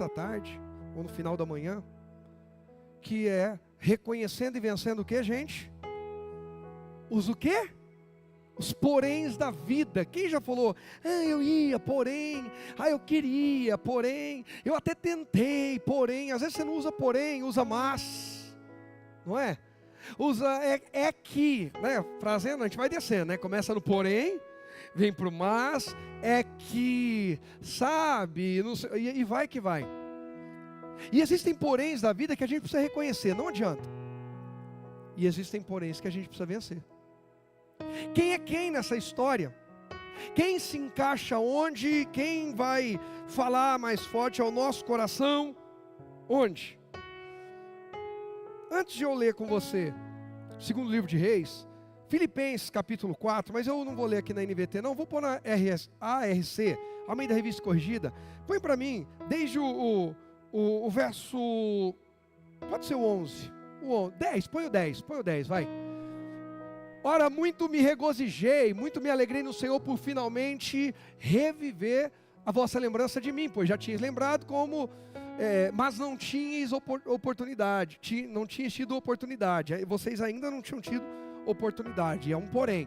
da tarde, ou no final da manhã, que é reconhecendo e vencendo o que, gente? Os o quê? Os poréns da vida. Quem já falou, eu ia, porém, eu queria, porém, eu até tentei, porém. Às vezes você não usa porém, usa mas, não é? Usa é que, né? Trazendo, a gente vai descendo, né? Começa no porém, vem pro mas, é que, sabe, não sei, e vai que vai. E existem poréns da vida que a gente precisa reconhecer, não adianta. E existem poréns que a gente precisa vencer. Quem é quem nessa história? Quem se encaixa onde? Quem vai falar mais forte ao nosso coração? Onde? Antes de eu ler com você, segundo livro de Reis, Filipenses capítulo 4, mas eu não vou ler aqui na NVT não, vou pôr na ARC, Almeida Revista Corrigida. Põe para mim, desde o verso, pode ser o 11, 10, põe o 10, vai. Ora, muito me regozijei, muito me alegrei no Senhor por finalmente reviver a vossa lembrança de mim, pois já tinhas lembrado mas não tinhas oportunidade, não tinhas tido oportunidade, vocês ainda não tinham tido oportunidade, é um porém.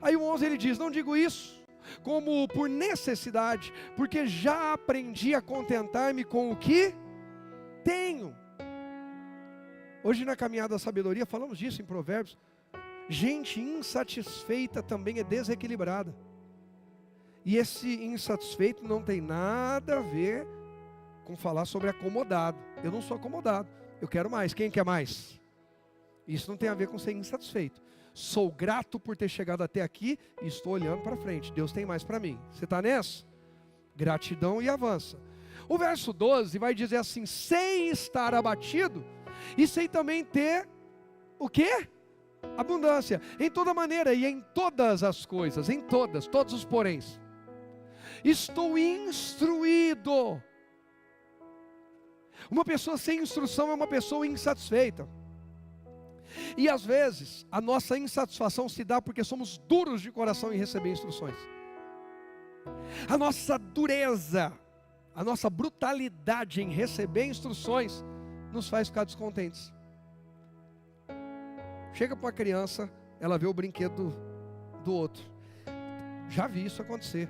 Aí o 11 ele diz, não digo isso como por necessidade, porque já aprendi a contentar-me com o que tenho. Hoje na caminhada da sabedoria, falamos disso em Provérbios, gente insatisfeita também é desequilibrada. E esse insatisfeito não tem nada a ver com falar sobre acomodado. Eu não sou acomodado, eu quero mais. Quem quer mais? Isso não tem a ver com ser insatisfeito. Sou grato por ter chegado até aqui e estou olhando para frente. Deus tem mais para mim. Você está nessa? Gratidão e avança. O verso 12 vai dizer assim, sem estar abatido e sem também ter o quê? Abundância, em toda maneira e em todas as coisas, em todos os poréns. Estou instruído. Uma pessoa sem instrução é uma pessoa insatisfeita. E às vezes, a nossa insatisfação se dá porque somos duros de coração em receber instruções. A nossa dureza, a nossa brutalidade em receber instruções, nos faz ficar descontentes. Chega para uma criança, ela vê o brinquedo do outro. Já vi isso acontecer.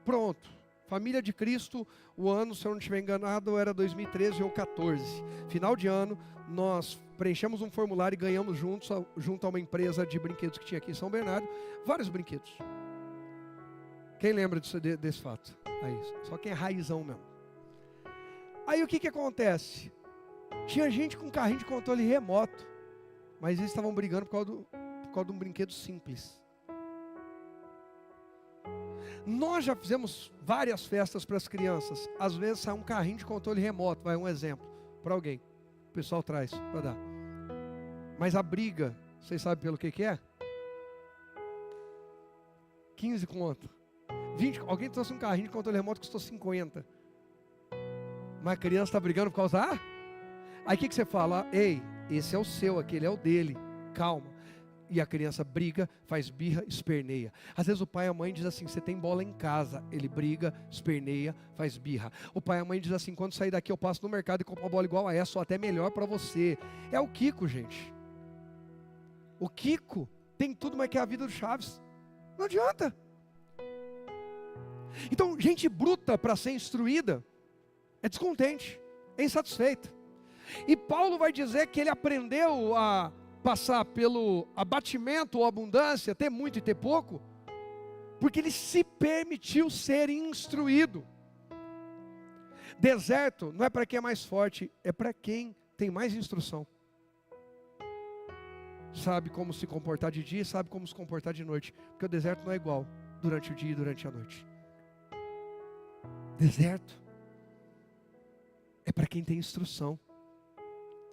Pronto. Família de Cristo, o ano, se eu não estiver enganado, era 2013 ou 14. Final de ano, nós preenchemos um formulário e ganhamos junto a uma empresa de brinquedos que tinha aqui em São Bernardo, vários brinquedos. Quem lembra desse fato? Aí, só quem é raizão mesmo. Aí o que acontece? Tinha gente com carrinho de controle remoto, mas eles estavam brigando por causa de um brinquedo simples. Nós já fizemos várias festas para as crianças. Às vezes sai um carrinho de controle remoto, vai um exemplo, para alguém. O pessoal traz para dar. Mas a briga, vocês sabem pelo que é? 15 conto. 20, alguém trouxe um carrinho de controle remoto que custou 50. Mas a criança está brigando por causa Aí o que você fala? Ei, esse é o seu, aquele é o dele. Calma. E a criança briga, faz birra, esperneia. Às vezes o pai e a mãe diz assim, você tem bola em casa. Ele briga, esperneia, faz birra. O pai e a mãe diz assim, quando sair daqui eu passo no mercado e compro uma bola igual a essa, ou até melhor para você. É o Kiko, gente. O Kiko tem tudo mais que a vida do Chaves. Não adianta. Então, gente bruta para ser instruída é descontente, é insatisfeita. E Paulo vai dizer que ele aprendeu a passar pelo abatimento ou abundância, ter muito e ter pouco, porque ele se permitiu ser instruído. Deserto não é para quem é mais forte, é para quem tem mais instrução. Sabe como se comportar de dia, sabe como se comportar de noite, porque o deserto não é igual durante o dia e durante a noite. Deserto é para quem tem instrução,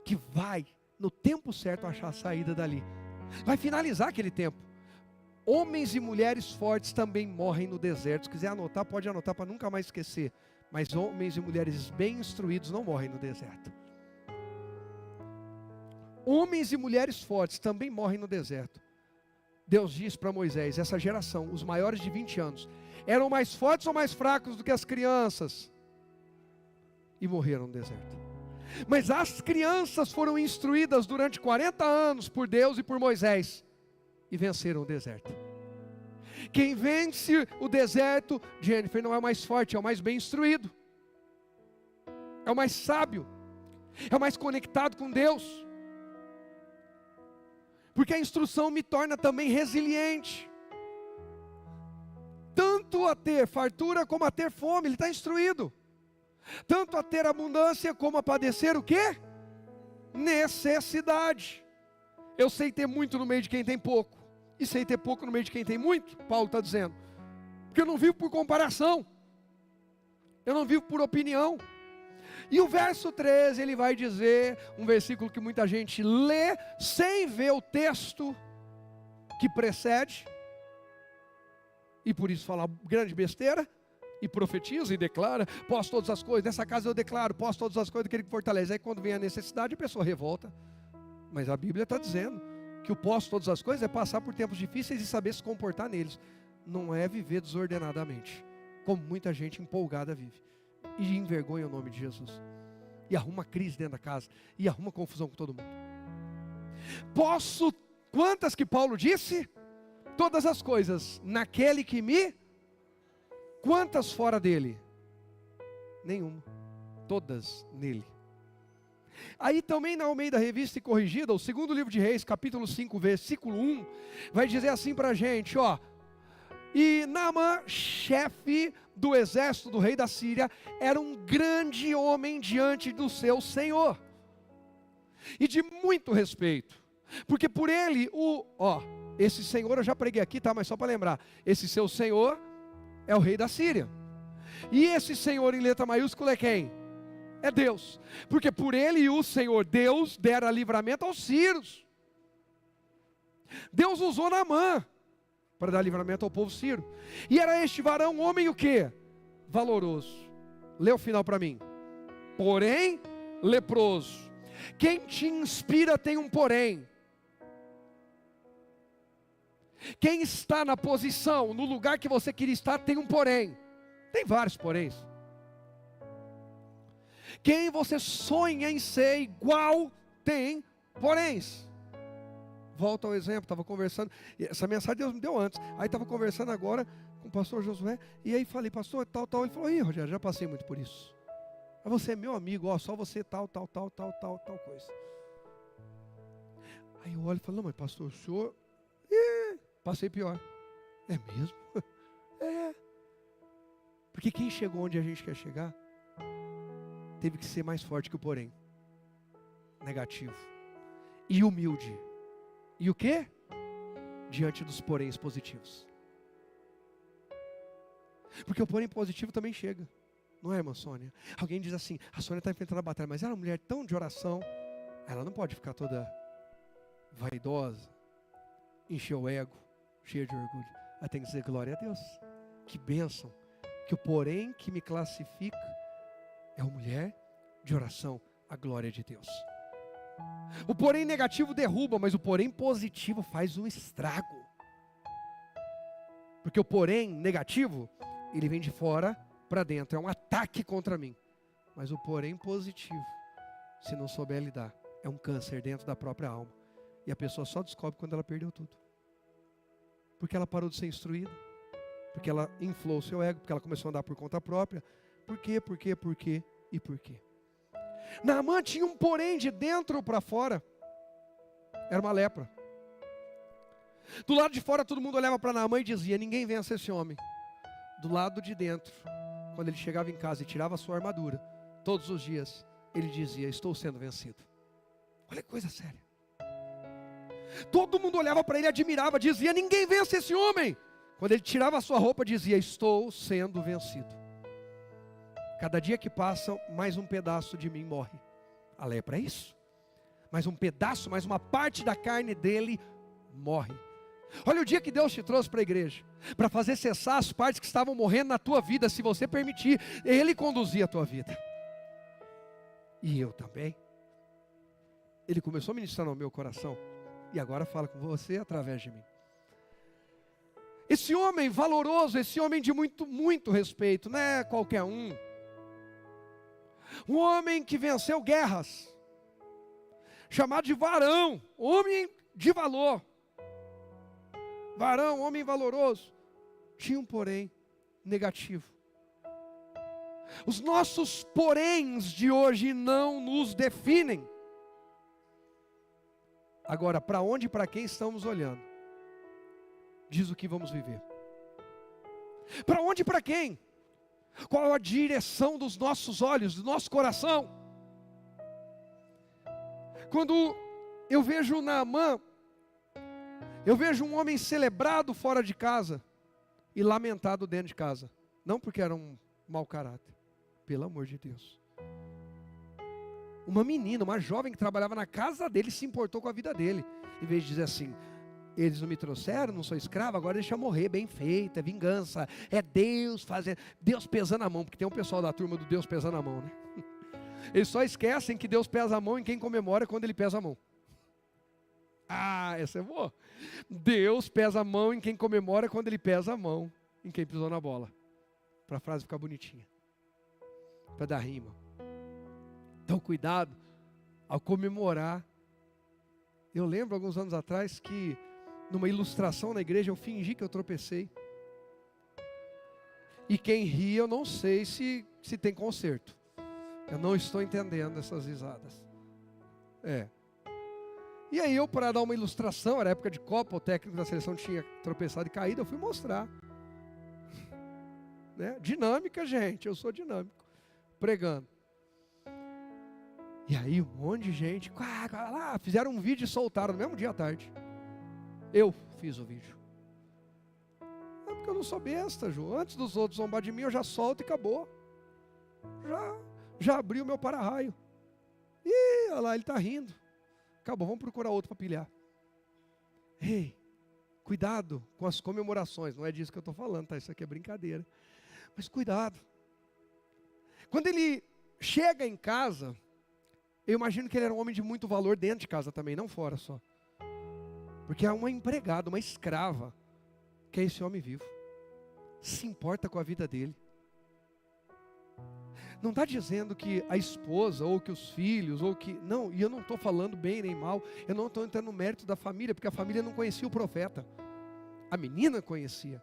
que vai no tempo certo achar a saída dali. Vai finalizar aquele tempo. Homens e mulheres fortes também morrem no deserto. Se quiser anotar, pode anotar para nunca mais esquecer. Mas homens e mulheres bem instruídos não morrem no deserto. Homens e mulheres fortes também morrem no deserto. Deus diz para Moisés, essa geração, os maiores de 20 anos, eram mais fortes ou mais fracos do que as crianças? e morreram no deserto. Mas as crianças foram instruídas durante 40 anos por Deus e por Moisés e venceram o deserto. Quem vence o deserto, Jennifer, não é o mais forte, é o mais bem instruído, é o mais sábio, é o mais conectado com Deus. Porque a instrução me torna também resiliente, tanto a ter fartura como a ter fome. Ele está instruído, tanto a ter abundância como a padecer o quê? Necessidade. Eu sei ter muito no meio de quem tem pouco, e sei ter pouco no meio de quem tem muito, Paulo está dizendo, porque eu não vivo por comparação, eu não vivo por opinião. E o verso 13, ele vai dizer, um versículo que muita gente lê, sem ver o texto que precede, e por isso fala grande besteira, e profetiza e declara, posso todas as coisas, nessa casa eu declaro, posso todas as coisas daquele que fortalece. Aí quando vem a necessidade, a pessoa revolta. Mas a Bíblia está dizendo que o posso todas as coisas é passar por tempos difíceis e saber se comportar neles. Não é viver desordenadamente, como muita gente empolgada vive, e envergonha o nome de Jesus, e arruma crise dentro da casa, e arruma confusão com todo mundo. Posso, quantas que Paulo disse? Todas as coisas, naquele que me... Quantas fora dele? Nenhuma. Todas nele. Aí também na Almeida Revista e Corrigida, o segundo livro de Reis, capítulo 5, versículo 1, vai dizer assim para a gente, ó. E Naamã, chefe do exército do rei da Síria, era um grande homem diante do seu senhor, e de muito respeito, porque por ele, esse senhor eu já preguei aqui, tá? Mas só para lembrar, esse seu senhor é o rei da Síria, e esse senhor em letra maiúscula é quem? É Deus, porque por ele o Senhor Deus dera livramento aos sírios. Deus usou Naamã para dar livramento ao povo sírio, e era este varão homem o quê? Valoroso. Lê o final para mim. Porém leproso. Quem te inspira tem um porém. Quem está na posição, no lugar que você queria estar, tem um porém. Tem vários poréns. Quem você sonha em ser igual, tem poréns. Volta ao exemplo, estava conversando, essa mensagem Deus me deu antes, aí estava conversando agora com o pastor Josué, e aí falei, pastor, tal, ele falou, ih, Rogério, já passei muito por isso. Aí você é meu amigo, ó, só você tal coisa. Aí eu olho e falo, não, mas pastor, o senhor, passei pior. É mesmo? É. Porque quem chegou onde a gente quer chegar, teve que ser mais forte que o porém. Negativo. E humilde. E o quê? Diante dos poréns positivos. Porque o porém positivo também chega. Não é, irmã Sônia? Alguém diz assim, a Sônia está enfrentando a batalha, mas ela é uma mulher tão de oração, ela não pode ficar toda vaidosa, encher o ego, cheia de orgulho. Ela tem que dizer, glória a Deus. Que bênção. Que o porém que me classifica é uma mulher de oração, a glória de Deus. O porém negativo derruba, mas o porém positivo faz um estrago. Porque o porém negativo, ele vem de fora para dentro, é um ataque contra mim. Mas o porém positivo, se não souber lidar, é um câncer dentro da própria alma. E a pessoa só descobre quando ela perdeu tudo. Porque ela parou de ser instruída, porque ela inflou o seu ego, porque ela começou a andar por conta própria. Por quê? E por quê? Naamã tinha um porém de dentro para fora. Era uma lepra. Do lado de fora todo mundo olhava para Naamã e dizia, ninguém vence esse homem. Do lado de dentro, quando ele chegava em casa e tirava a sua armadura, todos os dias, ele dizia, estou sendo vencido. Olha que coisa séria. Todo mundo olhava para ele e admirava, dizia, ninguém vence esse homem. Quando ele tirava a sua roupa, dizia, estou sendo vencido. Cada dia que passa, mais um pedaço de mim morre. A lepra é isso. Mais um pedaço, mais uma parte da carne dele morre. Olha o dia que Deus te trouxe para a igreja, para fazer cessar as partes que estavam morrendo na tua vida, se você permitir. Ele conduzia a tua vida. E eu também. Ele começou a ministrar no meu coração, e agora fala com você através de mim. Esse homem valoroso, esse homem de muito respeito, não é qualquer um. um homem que venceu guerras, chamado de varão, homem de valor. Varão, homem valoroso, tinha um porém negativo. Os nossos poréns de hoje não nos definem. Agora, para onde e para quem estamos olhando, diz o que vamos viver. Para onde e para quem? Qual a direção dos nossos olhos, do nosso coração? Quando eu vejo Naamã, eu vejo um homem celebrado fora de casa e lamentado dentro de casa. Não porque era um mau caráter, pelo amor de Deus. Uma menina, uma jovem que trabalhava na casa dele se importou com a vida dele. Em vez de dizer assim, eles não me trouxeram, não sou escravo, agora deixa eu morrer, bem feito, é vingança. É Deus fazendo, Deus pesando a mão, porque tem um pessoal da turma do Deus pesando a mão, né? Eles só esquecem que Deus pesa a mão em quem comemora quando Ele pesa a mão. Ah, essa é boa. Deus pesa a mão em quem comemora quando Ele pesa a mão em quem pisou na bola. Para a frase ficar bonitinha. Para dar rima. Então cuidado ao comemorar. Eu lembro alguns anos atrás que numa ilustração na igreja eu fingi que eu tropecei. E quem ri eu não sei se tem conserto. Eu não estou entendendo essas risadas. E aí eu, para dar uma ilustração, era época de Copa, o técnico da seleção tinha tropeçado e caído, eu fui mostrar. Né? Dinâmica, gente, eu sou dinâmico. Pregando. E aí um monte de gente, lá, fizeram um vídeo e soltaram no mesmo dia à tarde. Eu fiz o vídeo. É porque eu não sou besta, Ju. Antes dos outros zombar de mim, eu já solto e acabou. Já abri o meu para-raio. Ih, olha lá, ele está rindo. Acabou, vamos procurar outro para pilhar. Ei, cuidado com as comemorações. Não é disso que eu estou falando, tá? Isso aqui é brincadeira. Mas cuidado. Quando ele chega em casa, eu imagino que ele era um homem de muito valor dentro de casa também, não fora só. Porque é uma empregada, uma escrava, que é esse homem vivo. Se importa com a vida dele. Não está dizendo que a esposa, ou que os filhos, ou que... Não, e eu não estou falando bem nem mal. Eu não estou entrando no mérito da família, porque a família não conhecia o profeta. A menina conhecia.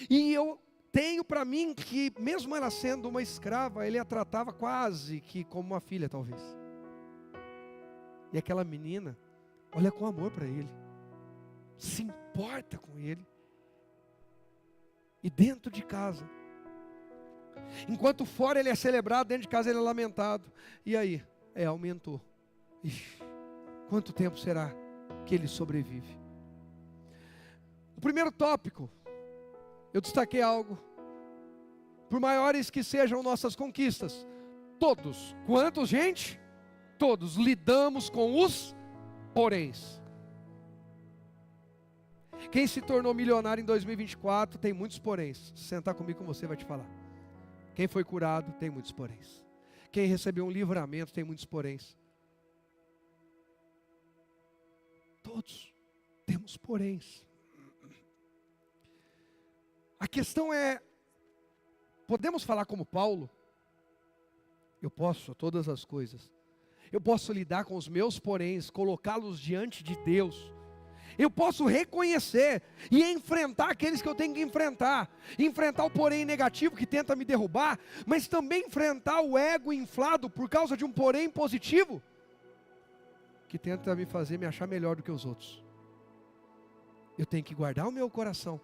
E eu tenho para mim que, mesmo ela sendo uma escrava, ele a tratava quase que como uma filha, talvez. E aquela menina olha com amor para ele. Se importa com ele. E dentro de casa... Enquanto fora ele é celebrado, dentro de casa ele é lamentado. E aí? Aumentou. Ixi, quanto tempo será que ele sobrevive? O primeiro tópico, eu destaquei algo. Por maiores que sejam nossas conquistas, todos, quantos gente? Todos lidamos com os poréns. Quem se tornou milionário em 2024 tem muitos poréns. Se sentar comigo com você vai te falar. Quem foi curado tem muitos poréns. Quem recebeu um livramento tem muitos poréns. Todos temos poréns. A questão é, podemos falar como Paulo? Eu posso todas as coisas. Eu posso lidar com os meus poréns, colocá-los diante de Deus. Eu posso reconhecer e enfrentar aqueles que eu tenho que enfrentar. Enfrentar o porém negativo que tenta me derrubar, mas também enfrentar o ego inflado por causa de um porém positivo que tenta me fazer me achar melhor do que os outros. Eu tenho que guardar o meu coração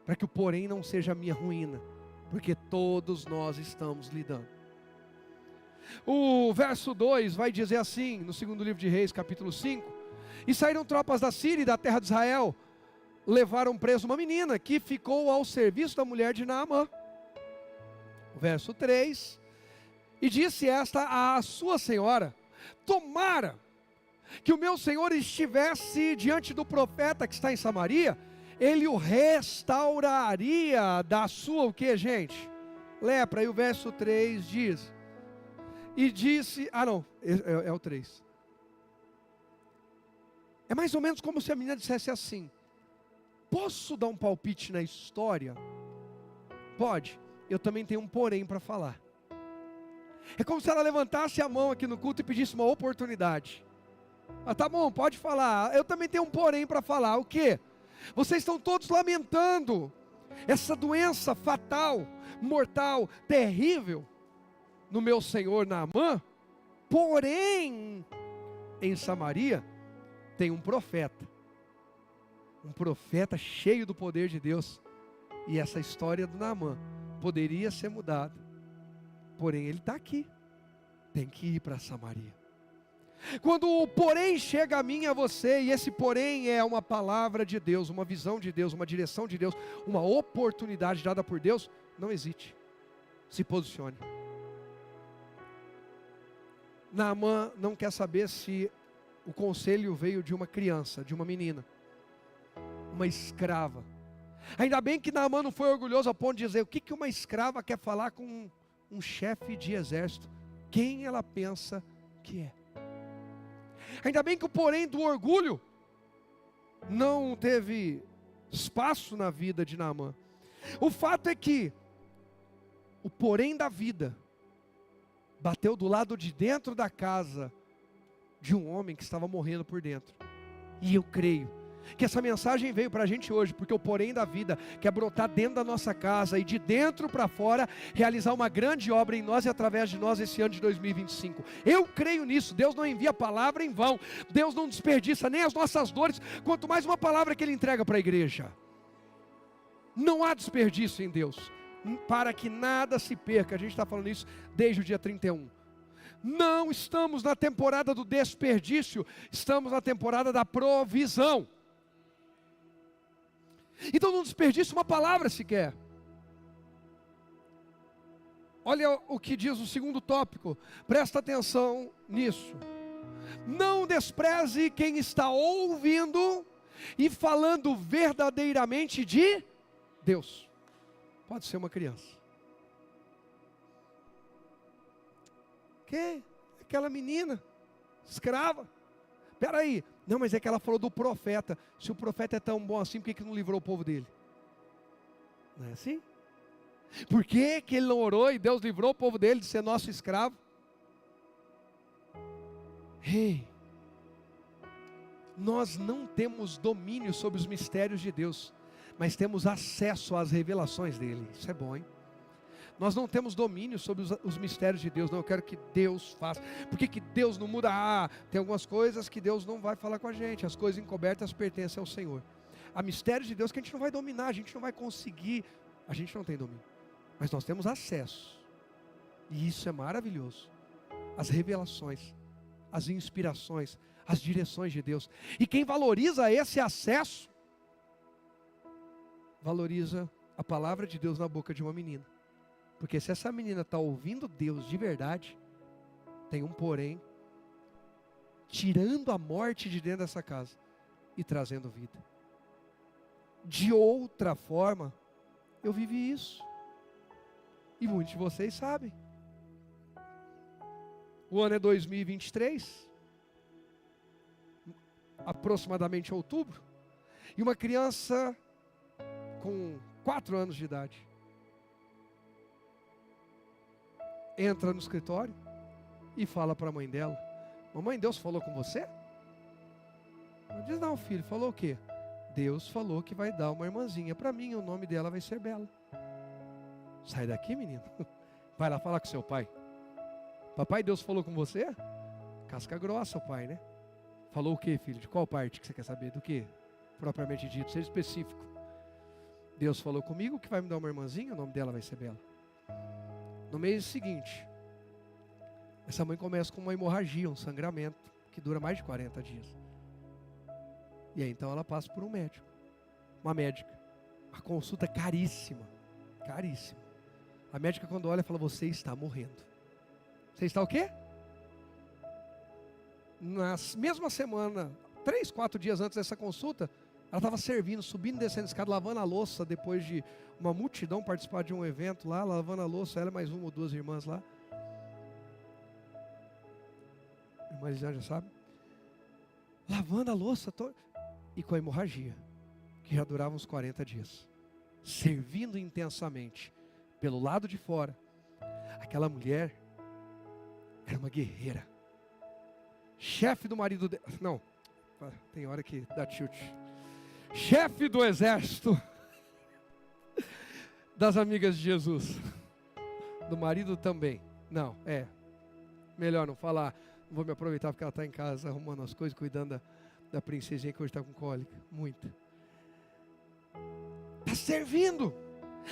para que o porém não seja a minha ruína, porque todos nós estamos lidando. O verso 2 vai dizer assim, no segundo livro de Reis, capítulo 5: E saíram tropas da Síria e da terra de Israel, levaram preso uma menina que ficou ao serviço da mulher de Naamã. O verso 3: E disse esta à sua senhora: Tomara que o meu senhor estivesse diante do profeta que está em Samaria, ele o restauraria da sua, o que, gente? Lepra. E o verso 3 diz: E disse, é o 3. É mais ou menos como se a menina dissesse assim: posso dar um palpite na história? Pode. Eu também tenho um porém para falar. É como se ela levantasse a mão aqui no culto e pedisse uma oportunidade. Ah, tá bom, pode falar. Eu também tenho um porém para falar. O quê? Vocês estão todos lamentando essa doença fatal, mortal, terrível no meu senhor Naamã. Porém, em Samaria tem um profeta cheio do poder de Deus. E essa história do Naamã poderia ser mudada. Porém, ele está aqui. Tem que ir para Samaria. Quando o porém chega a mim e a você, e esse porém é uma palavra de Deus, uma visão de Deus, uma direção de Deus, uma oportunidade dada por Deus, não hesite. Se posicione. Naamã não quer saber se o conselho veio de uma criança, de uma menina, uma escrava. Ainda bem que Naamã não foi orgulhoso a ponto de dizer: o que uma escrava quer falar com um chefe de exército? Quem ela pensa que é? Ainda bem que o porém do orgulho não teve espaço na vida de Naamã. O fato é que o porém da vida bateu do lado de dentro da casa de um homem que estava morrendo por dentro. E eu creio que essa mensagem veio para a gente hoje, porque o porém da vida quer brotar dentro da nossa casa e de dentro para fora realizar uma grande obra em nós e através de nós esse ano de 2025. Eu creio nisso. Deus não envia a palavra em vão. Deus não desperdiça nem as nossas dores, quanto mais uma palavra que Ele entrega para a igreja. Não há desperdício em Deus, para que nada se perca. A gente está falando isso desde o dia 31. Não estamos na temporada do desperdício, estamos na temporada da provisão. Então não desperdice uma palavra sequer. Olha o que diz o segundo tópico, presta atenção nisso. Não despreze quem está ouvindo e falando verdadeiramente de Deus. Pode ser uma criança. Que? Aquela menina, escrava. Espera aí. Não, mas é que ela falou do profeta. Se o profeta é tão bom assim, por que não livrou o povo dele? Não é assim? Por que ele não orou e Deus livrou o povo dele de ser nosso escravo? Ei, nós não temos domínio sobre os mistérios de Deus, mas temos acesso às revelações dele. Isso é bom, hein? Nós não temos domínio sobre os mistérios de Deus. Não, eu quero que Deus faça. Por que Deus não muda? Tem algumas coisas que Deus não vai falar com a gente. As coisas encobertas pertencem ao Senhor. Há mistérios de Deus que a gente não vai dominar, a gente não vai conseguir. A gente não tem domínio. Mas nós temos acesso. E isso é maravilhoso. As revelações, as inspirações, as direções de Deus. E quem valoriza esse acesso, valoriza a palavra de Deus na boca de uma menina. Porque se essa menina está ouvindo Deus de verdade, tem um porém, tirando a morte de dentro dessa casa e trazendo vida. De outra forma, eu vivi isso. E muitos de vocês sabem. O ano é 2023, aproximadamente outubro, e uma criança com 4 anos de idade entra no escritório e fala para a mãe dela: mamãe, Deus falou com você? Ela diz: não, filho. Falou o quê? Deus falou que vai dar uma irmãzinha para mim, o nome dela vai ser Bela. Sai daqui, menino. Vai lá falar com seu pai. Papai, Deus falou com você? Casca grossa o pai, né? Falou o quê, filho? De qual parte que você quer saber? Do que? Propriamente dito, seja específico. Deus falou comigo que vai me dar uma irmãzinha, o nome dela vai ser Bela. No mês seguinte, essa mãe começa com uma hemorragia, um sangramento, que dura mais de 40 dias. E aí então ela passa por um médico, uma médica. A consulta caríssima, caríssima. A médica quando olha fala: você está morrendo. Você está o quê? Na mesma semana, 3, 4 dias antes dessa consulta, ela estava servindo, subindo e descendo a escada, lavando a louça, depois de uma multidão participar de um evento lá, lavando a louça, ela mais uma ou 2 irmãs lá. Irmã Elisângela, já sabe? Lavando a louça e com a hemorragia, que já durava uns 40 dias. Servindo intensamente, pelo lado de fora. Aquela mulher Era uma guerreira. Chefe do marido dela. Não, tem hora que dá tilt. Chefe do exército das amigas de Jesus. Do marido também. Não, melhor não falar. Não vou me aproveitar porque ela está em casa arrumando as coisas, cuidando da princesinha que hoje está com cólica. Muito. Está servindo.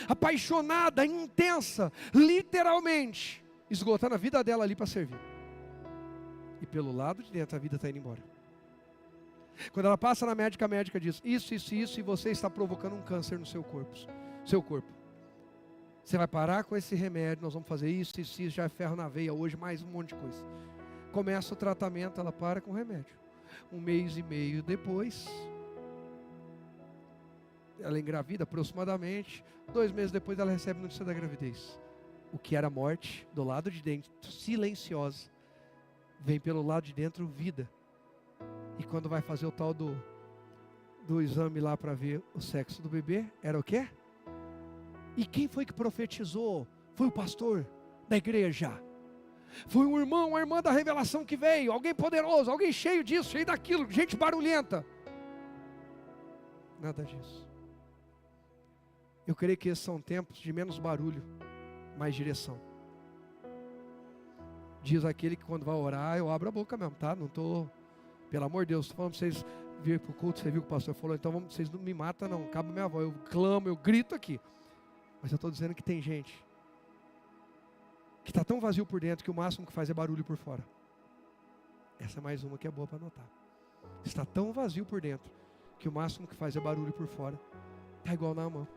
Apaixonada, intensa, literalmente. Esgotando a vida dela ali para servir. E pelo lado de dentro a vida está indo embora. Quando ela passa na médica, a médica diz: isso, e você está provocando um câncer no seu corpo. Você vai parar com esse remédio, nós vamos fazer isso, já é ferro na veia hoje, mais um monte de coisa. Começa o tratamento, ela para com o remédio. 1 mês e meio depois, ela engravida aproximadamente. 2 meses depois ela recebe a notícia da gravidez. O que era morte, do lado de dentro, silenciosa, vem pelo lado de dentro vida. E quando vai fazer o tal do exame lá para ver o sexo do bebê, era o quê? E quem foi que profetizou? Foi o pastor da igreja. Foi um irmão, uma irmã da revelação que veio. Alguém poderoso, alguém cheio disso, cheio daquilo, gente barulhenta. Nada disso. Eu creio que esses são tempos de menos barulho, mais direção. Diz aquele que quando vai orar, eu abro a boca mesmo, tá? Não estou, pelo amor de Deus, estou falando para vocês virem para o culto, você viu que o pastor falou, então vocês não me matam não, acaba a minha voz, eu clamo, eu grito aqui. Mas eu estou dizendo que tem gente que está tão vazio por dentro que o máximo que faz é barulho por fora. Essa é mais uma que é boa para anotar. Está tão vazio por dentro que o máximo que faz é barulho por fora. Está igual Naamã.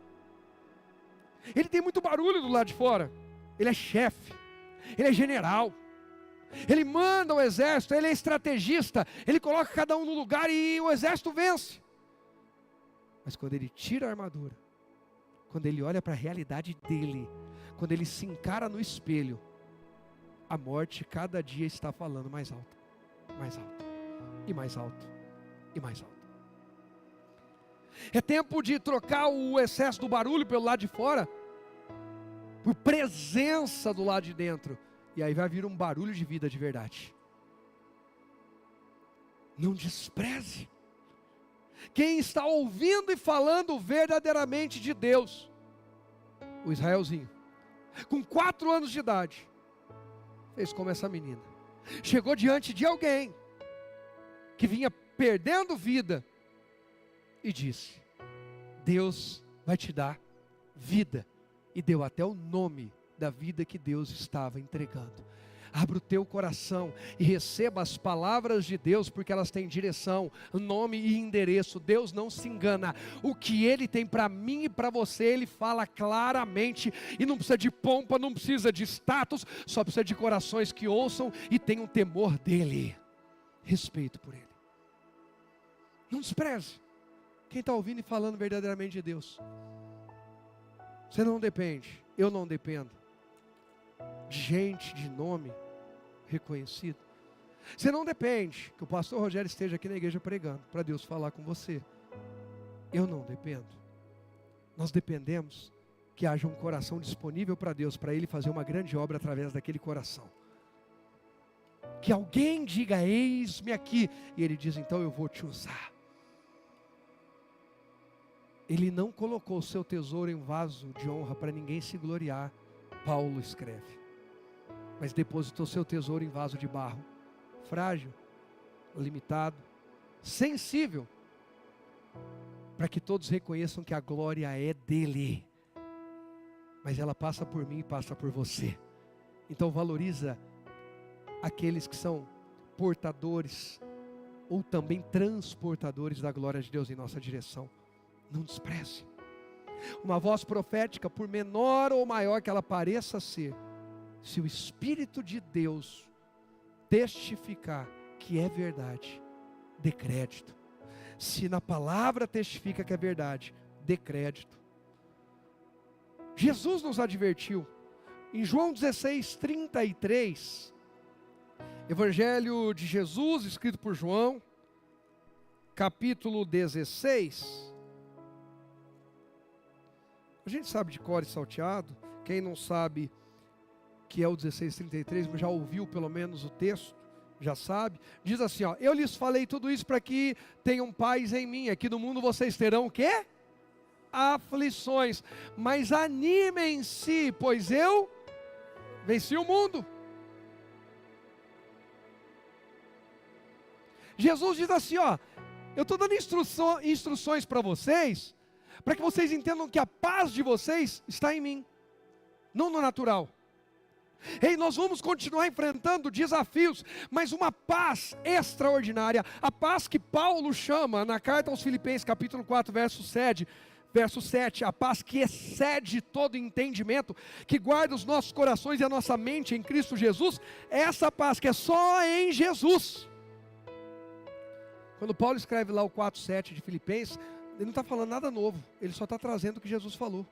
Ele tem muito barulho do lado de fora. Ele é chefe, ele é general, ele manda o exército, ele é estrategista, ele coloca cada um no lugar e o exército vence. Mas quando ele tira a armadura, quando ele olha para a realidade dele, quando ele se encara no espelho, a morte cada dia está falando mais alto, mais alto, e mais alto, e mais alto. É tempo de trocar o excesso do barulho pelo lado de fora, por presença do lado de dentro, e aí vai vir um barulho de vida de verdade. Não despreze quem está ouvindo e falando verdadeiramente de Deus. O Israelzinho, com 4 anos de idade, fez como essa menina. Chegou diante de alguém que vinha perdendo vida e disse: Deus vai te dar vida. E deu até o nome da vida que Deus estava entregando. Abra o teu coração e receba as palavras de Deus, porque elas têm direção, nome e endereço. Deus não se engana. O que Ele tem para mim e para você, Ele fala claramente. E não precisa de pompa, não precisa de status, só precisa de corações que ouçam e tenham temor dEle, respeito por Ele. Não despreze quem está ouvindo e falando verdadeiramente de Deus. Você não depende, eu não dependo de gente de nome reconhecido. Você não depende que o pastor Rogério esteja aqui na igreja pregando para Deus falar com você. Eu não dependo. Nós dependemos que haja um coração disponível para Deus, para Ele fazer uma grande obra através daquele coração. Que alguém diga: eis-me aqui, e Ele diz: então eu vou te usar. Ele não colocou o seu tesouro em vaso de honra para ninguém se gloriar, Paulo escreve. Mas depositou seu tesouro em vaso de barro, frágil, limitado, sensível, para que todos reconheçam que a glória é dele. Mas ela passa por mim e passa por você. Então valoriza aqueles que são portadores ou também transportadores da glória de Deus em nossa direção. Não despreze. Uma voz profética, por menor ou maior que ela pareça ser, se o Espírito de Deus testificar que é verdade, dê crédito. Se na palavra testifica que é verdade, dê crédito. Jesus nos advertiu em João 16:33, Evangelho de Jesus, escrito por João, capítulo 16. A gente sabe de cor e salteado. Quem não sabe, que é o 16:33, já ouviu pelo menos o texto, já sabe. Diz assim, ó: eu lhes falei tudo isso para que tenham paz em mim. Aqui no mundo vocês terão o quê? Aflições. Mas animem-se, pois eu venci o mundo. Jesus diz assim, ó: eu estou dando instruções para vocês, para que vocês entendam que a paz de vocês está em mim, não no natural. Ei, nós vamos continuar enfrentando desafios, mas uma paz extraordinária, a paz que Paulo chama na carta aos Filipenses, capítulo 4, verso 7, a paz que excede todo entendimento, que guarda os nossos corações e a nossa mente em Cristo Jesus, é essa paz que é só em Jesus. Quando Paulo escreve lá o 4:7 de Filipenses, ele não está falando nada novo, ele só está trazendo o que Jesus falou.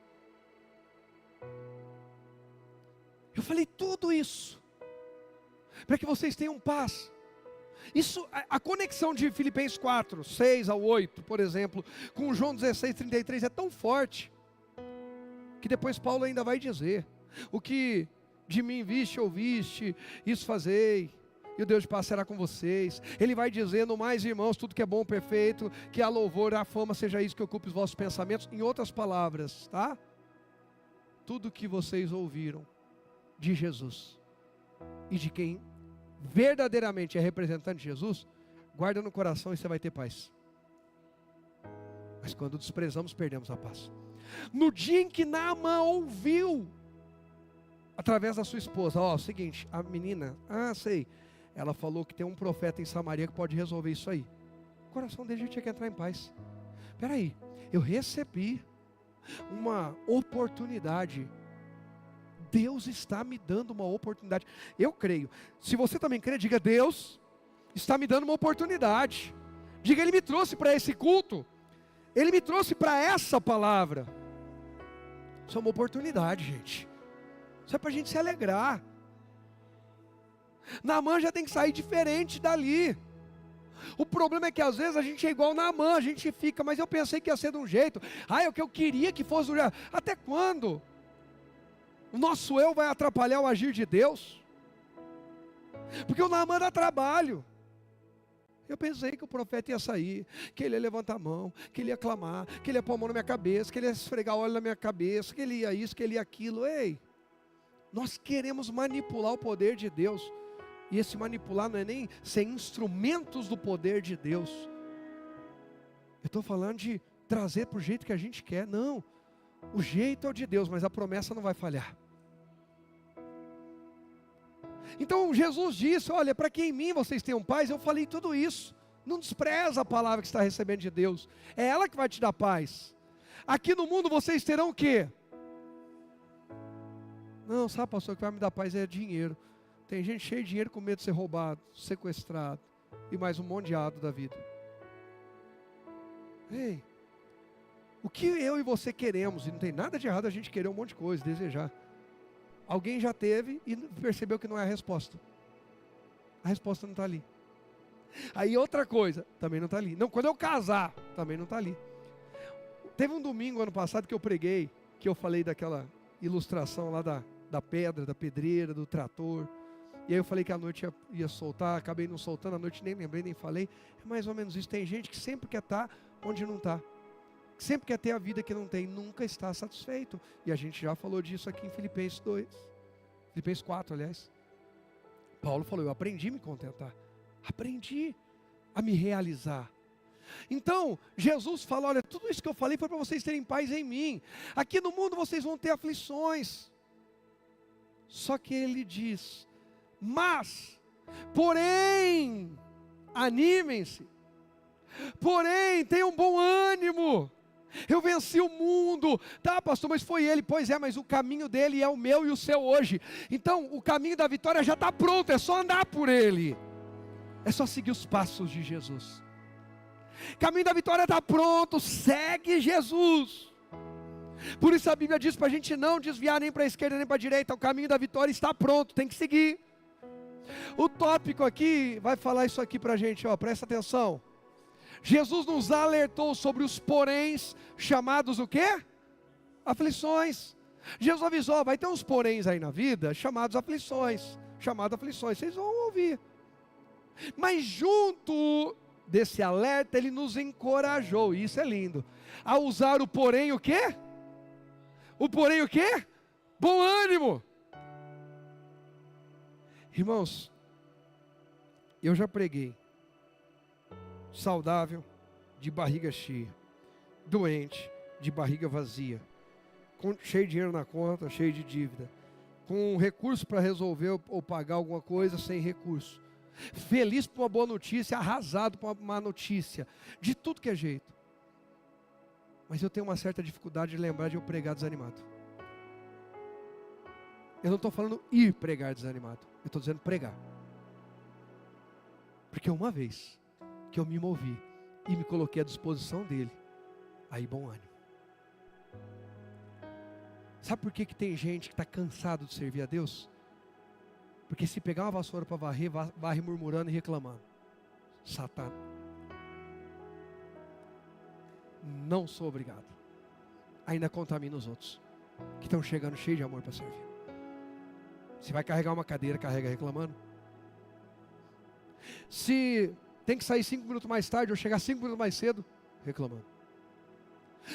Eu falei tudo isso para que vocês tenham paz. Isso, a conexão de Filipenses 4:6-8, por exemplo, com João 16:33 é tão forte, que depois Paulo ainda vai dizer: o que de mim viste, ouviste, isso fazei, e o Deus de paz será com vocês. Ele vai dizendo mais, irmãos, tudo que é bom, perfeito, que a louvor, a fama, seja isso que ocupe os vossos pensamentos. Em outras palavras, tá? Tudo que vocês ouviram de Jesus e de quem verdadeiramente é representante de Jesus, guarda no coração e você vai ter paz. Mas quando desprezamos, perdemos a paz. No dia em que Naamã ouviu, através da sua esposa, ó, seguinte, a menina, sei, ela falou que tem um profeta em Samaria que pode resolver isso aí. O coração dele já tinha que entrar em paz. Peraí, eu recebi uma oportunidade. Deus está me dando uma oportunidade. Eu creio. Se você também crê, diga: Deus está me dando uma oportunidade. Diga: Ele me trouxe para esse culto. Ele me trouxe para essa palavra. Isso é uma oportunidade, gente. Isso é para a gente se alegrar. Naamã já tem que sair diferente dali. O problema é que às vezes a gente é igual Naamã, a gente fica, mas eu pensei que ia ser de um jeito. É o que eu queria que fosse do jeito. Até quando? O nosso eu vai atrapalhar o agir de Deus? Porque o Naamã dá trabalho. Eu pensei que o profeta ia sair, que ele ia levantar a mão, que ele ia clamar, que ele ia pôr a mão na minha cabeça, que ele ia esfregar óleo na minha cabeça, que ele ia isso, que ele ia aquilo. Ei, nós queremos manipular o poder de Deus. E esse manipular não é nem ser instrumentos do poder de Deus. Eu estou falando de trazer para o jeito que a gente quer. Não, o jeito é o de Deus, mas a promessa não vai falhar. Então Jesus disse: olha, para que em mim vocês tenham paz, eu falei tudo isso. Não despreza a palavra que está recebendo de Deus. É ela que vai te dar paz. Aqui no mundo vocês terão o quê? Não, sabe, pastor, o que vai me dar paz é dinheiro. Tem gente cheia de dinheiro com medo de ser roubado, sequestrado e mais um monte de ado da vida. Ei, o que eu e você queremos, e não tem nada de errado a gente querer um monte de coisa, desejar. Alguém já teve e percebeu que não é a resposta. A resposta não está ali. Aí outra coisa, também não está ali. Não, quando eu casar, também não está ali. Teve um domingo ano passado que eu preguei, que eu falei daquela ilustração lá da pedra, da pedreira, do trator. E aí eu falei que a noite ia soltar, acabei não soltando, a noite nem lembrei, nem falei. É mais ou menos isso. Tem gente que sempre quer estar onde não está. Sempre quer ter a vida que não tem, nunca está satisfeito. E a gente já falou disso aqui em Filipenses 2. Filipenses 4, aliás. Paulo falou: eu aprendi a me contentar. Aprendi a me realizar. Então, Jesus falou: olha, tudo isso que eu falei foi para vocês terem paz em mim. Aqui no mundo vocês vão ter aflições. Só que ele diz: mas, porém, animem-se. Porém, tenham bom ânimo. Eu venci o mundo. Tá, pastor, mas foi ele. Pois é, mas o caminho dele é o meu e o seu hoje. Então, o caminho da vitória já está pronto. É só andar por ele. É só seguir os passos de Jesus. Caminho da vitória está pronto. Segue Jesus. Por isso a Bíblia diz para a gente não desviar nem para a esquerda nem para a direita. O caminho da vitória está pronto. Tem que seguir. O tópico aqui vai falar isso aqui para a gente. Presta atenção. Jesus nos alertou sobre os poréns chamados o quê? Aflições. Jesus avisou, vai ter uns poréns aí na vida, chamados aflições, vocês vão ouvir. Mas junto desse alerta, ele nos encorajou, e isso é lindo, a usar o porém o quê? O porém o quê? Bom ânimo. Irmãos, eu já preguei, saudável, de barriga cheia, doente, de barriga vazia, cheio de dinheiro na conta, cheio de dívida, com recurso para resolver ou pagar alguma coisa sem recurso, feliz por uma boa notícia, arrasado por uma má notícia, de tudo que é jeito. Mas eu tenho uma certa dificuldade de lembrar de eu pregar desanimado. Eu não estou falando ir pregar desanimado, eu estou dizendo pregar. Porque uma vez que eu me movi e me coloquei à disposição dele, aí bom ânimo. Sabe por que tem gente que está cansado de servir a Deus? Porque se pegar uma vassoura para varrer, varre murmurando e reclamando. Satã. Não sou obrigado. Ainda contamina os outros, que estão chegando cheios de amor para servir. Se vai carregar uma cadeira, carrega reclamando. Se tem que sair 5 minutos mais tarde ou chegar 5 minutos mais cedo, reclamando.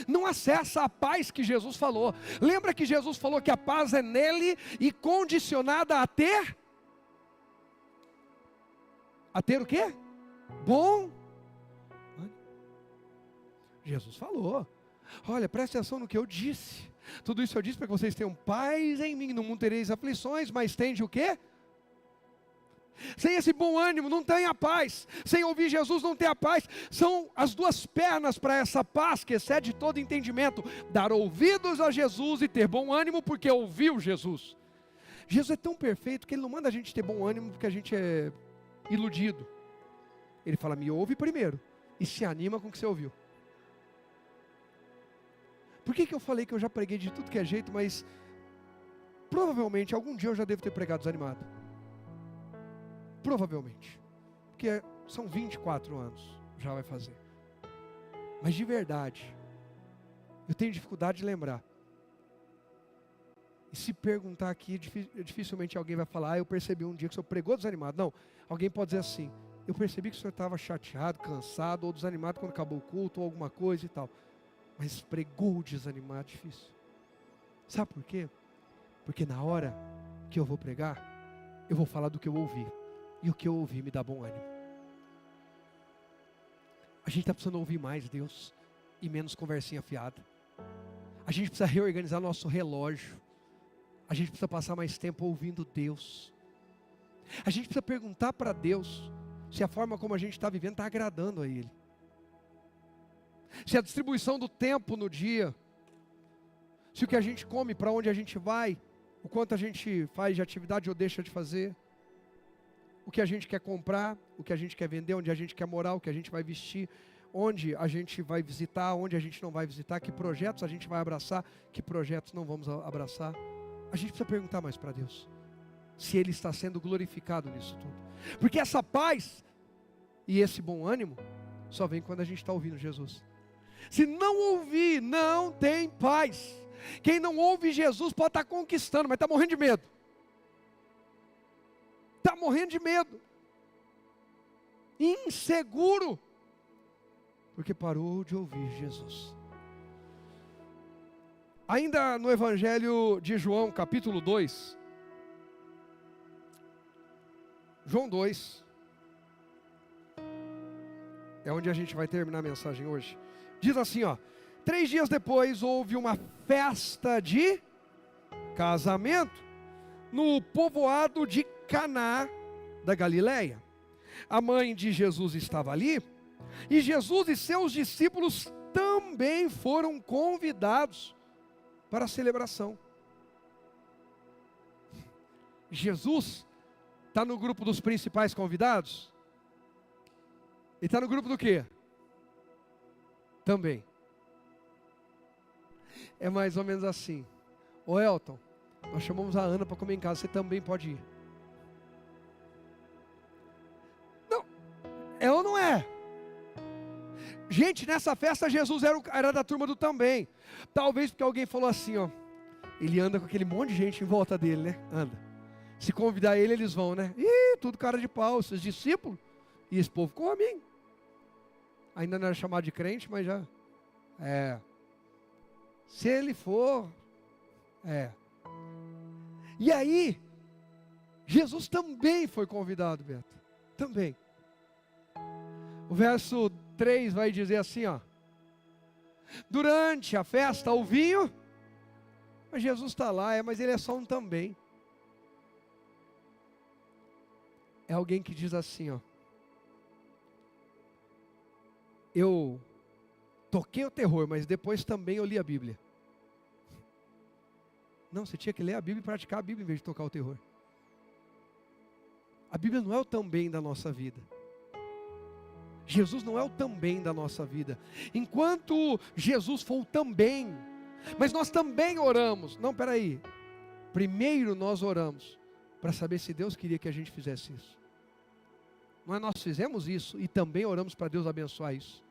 Não acessa a paz que Jesus falou. Lembra que Jesus falou que a paz é nele e condicionada a ter? A ter o quê? Bom. Jesus falou. Olha, preste atenção no que eu disse. Tudo isso eu disse para que vocês tenham paz em mim. No mundo tereis aflições, mas tende o quê? Sem esse bom ânimo não tem a paz. Sem ouvir Jesus não tem a paz. São as duas pernas para essa paz que excede todo entendimento. Dar ouvidos a Jesus e ter bom ânimo porque ouviu Jesus. Jesus é tão perfeito que Ele não manda a gente ter bom ânimo porque a gente é iludido. Ele fala, me ouve primeiro e se anima com o que você ouviu. Por que eu falei que eu já preguei de tudo que é jeito, mas provavelmente algum dia eu já devo ter pregado desanimado? Provavelmente, porque são 24 anos, já vai fazer. Mas de verdade, eu tenho dificuldade de lembrar. E se perguntar aqui, dificilmente alguém vai falar, eu percebi um dia que o senhor pregou desanimado. Não, alguém pode dizer assim, eu percebi que o senhor estava chateado, cansado, ou desanimado quando acabou o culto, ou alguma coisa e tal. Mas pregou desanimado, difícil. Sabe por quê? Porque na hora que eu vou pregar, eu vou falar do que eu ouvi. E o que eu ouvi me dá bom ânimo. A gente está precisando ouvir mais Deus e menos conversinha fiada. A gente precisa reorganizar nosso relógio. A gente precisa passar mais tempo ouvindo Deus. A gente precisa perguntar para Deus se a forma como a gente está vivendo está agradando a Ele. Se a distribuição do tempo no dia, se o que a gente come, para onde a gente vai, o quanto a gente faz de atividade ou deixa de fazer, o que a gente quer comprar, o que a gente quer vender, onde a gente quer morar, o que a gente vai vestir, onde a gente vai visitar, onde a gente não vai visitar, que projetos a gente vai abraçar, que projetos não vamos abraçar. A gente precisa perguntar mais para Deus, se Ele está sendo glorificado nisso tudo. Porque essa paz e esse bom ânimo só vem quando a gente está ouvindo Jesus. Se não ouvir, não tem paz. Quem não ouve Jesus pode estar conquistando, mas está morrendo de medo. Está morrendo de medo. Inseguro. Porque parou de ouvir Jesus. Ainda no Evangelho de João, capítulo 2. João 2. É onde a gente vai terminar a mensagem hoje. Diz assim, 3 dias depois houve uma festa de casamento no povoado de Caná da Galileia. A mãe de Jesus estava ali e Jesus e seus discípulos também foram convidados para a celebração. Jesus está no grupo dos principais convidados? Ele está no grupo do quê? Também. É mais ou menos assim. Ô Elton, nós chamamos a Ana para comer em casa, você também pode ir. Não, é ou não é? Gente, nessa festa Jesus era da turma do também. Talvez porque alguém falou assim, ele anda com aquele monte de gente em volta dele, né? Anda. Se convidar ele, eles vão, né? Ih, tudo cara de pau, seus discípulos. E esse povo come. Ainda não era chamado de crente, mas já. Se ele for. E aí, Jesus também foi convidado, Beto. Também. O verso 3 vai dizer assim, ó. Durante a festa, o vinho. Mas Jesus está lá, mas ele é só um também. É alguém que diz assim, ó. Eu toquei o terror, mas depois também eu li a Bíblia. Não, você tinha que ler a Bíblia e praticar a Bíblia em vez de tocar o terror. A Bíblia não é o também da nossa vida. Jesus não é o também da nossa vida. Enquanto Jesus for o também, mas nós também oramos. Não, peraí. Primeiro nós oramos para saber se Deus queria que a gente fizesse isso. Nós fizemos isso e também oramos para Deus abençoar isso.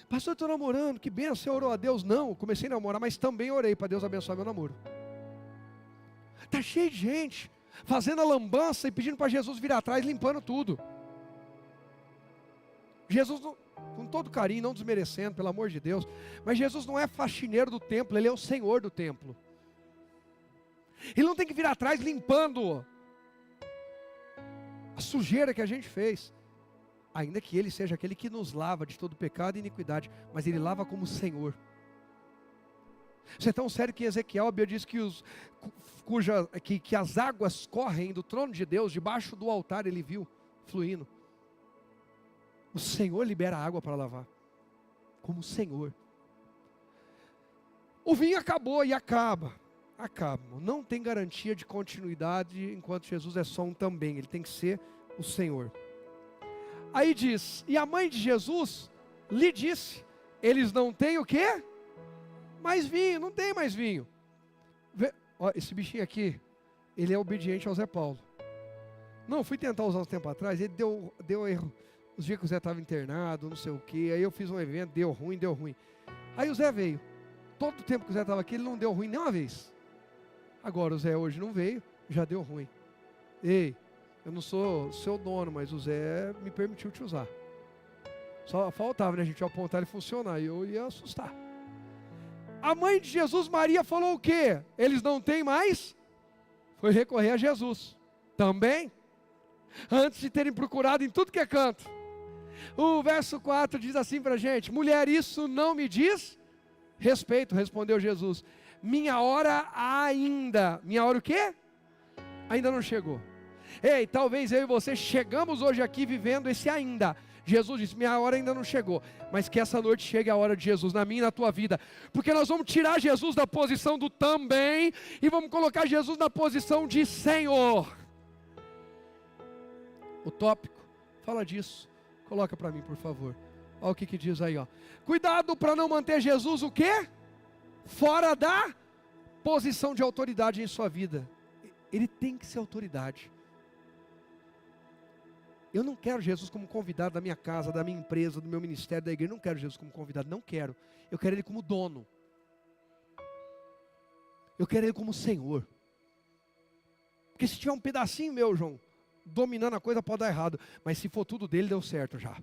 Pastor, eu estou namorando, que benção, você orou a Deus? Não, eu comecei a namorar, mas também orei para Deus abençoar meu namoro. Está cheio de gente fazendo a lambança e pedindo para Jesus vir atrás, limpando tudo. Jesus, com todo carinho, não desmerecendo, pelo amor de Deus, mas Jesus não é faxineiro do templo, Ele é o Senhor do templo. Ele não tem que vir atrás limpando a sujeira que a gente fez, ainda que Ele seja aquele que nos lava de todo pecado e iniquidade, mas Ele lava como Senhor. Isso é tão sério que em Ezequiel a Bíblia diz que as águas correm do trono de Deus, debaixo do altar Ele viu, fluindo. O Senhor libera água para lavar, como Senhor. O vinho acabou e acaba. Não tem garantia de continuidade enquanto Jesus é só um também. Ele tem que ser o Senhor. Aí diz, e a mãe de Jesus lhe disse, eles não têm o quê? Mais vinho, não tem mais vinho. Ó, esse bichinho aqui, ele é obediente ao Zé Paulo. Não, fui tentar usar uns tempo atrás, ele deu erro. Os dias que o Zé estava internado, não sei o que, aí eu fiz um evento, deu ruim. Aí o Zé veio. Todo o tempo que o Zé estava aqui, ele não deu ruim nem uma vez. Agora o Zé hoje não veio, já deu ruim. Ei, eu não sou seu dono, mas o Zé me permitiu te usar. Só faltava, né, a gente apontar ele funcionar, e eu ia assustar. A mãe de Jesus, Maria, falou o quê? Eles não têm mais? Foi recorrer a Jesus. Também. Antes de terem procurado em tudo que é canto. O verso 4 diz assim para a gente: mulher, isso não me diz respeito, respondeu Jesus. Minha hora ainda. Minha hora o quê? Ainda não chegou. Ei, talvez eu e você chegamos hoje aqui vivendo esse ainda. Jesus disse, minha hora ainda não chegou, mas que essa noite chegue a hora de Jesus na minha e na tua vida, porque nós vamos tirar Jesus da posição do também, e vamos colocar Jesus na posição de Senhor. O tópico fala disso, coloca para mim por favor, olha o que diz aí, ó. Cuidado para não manter Jesus o quê? Fora da posição de autoridade em sua vida. Ele tem que ser autoridade. Eu não quero Jesus como convidado da minha casa, da minha empresa, do meu ministério, da igreja. Eu não quero Jesus como convidado, não quero. Eu quero Ele como dono. Eu quero Ele como Senhor. Porque se tiver um pedacinho meu, João, dominando a coisa pode dar errado. Mas se for tudo dele, deu certo já.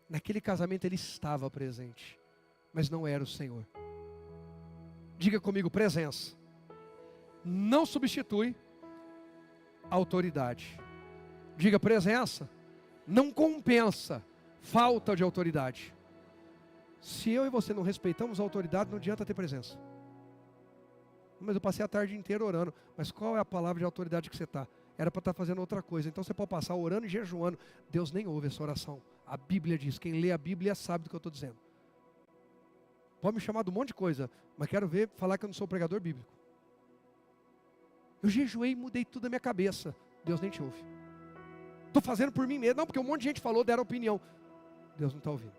Naquele casamento Ele estava presente, mas não era o Senhor. Diga comigo, presença não substitui autoridade. Diga, presença não compensa falta de autoridade. Se eu e você não respeitamos a autoridade, não adianta ter presença. Mas eu passei a tarde inteira orando. Mas qual é a palavra de autoridade que você está? Era para estar fazendo outra coisa. Então você pode passar orando e jejuando. Deus nem ouve essa oração. A Bíblia diz, quem lê a Bíblia sabe do que eu estou dizendo. Pode me chamar de um monte de coisa, mas quero ver falar que eu não sou pregador bíblico. Eu jejuei e mudei tudo na minha cabeça. Deus nem te ouve. Estou fazendo por mim mesmo. Não, porque um monte de gente falou, deram opinião. Deus não está ouvindo.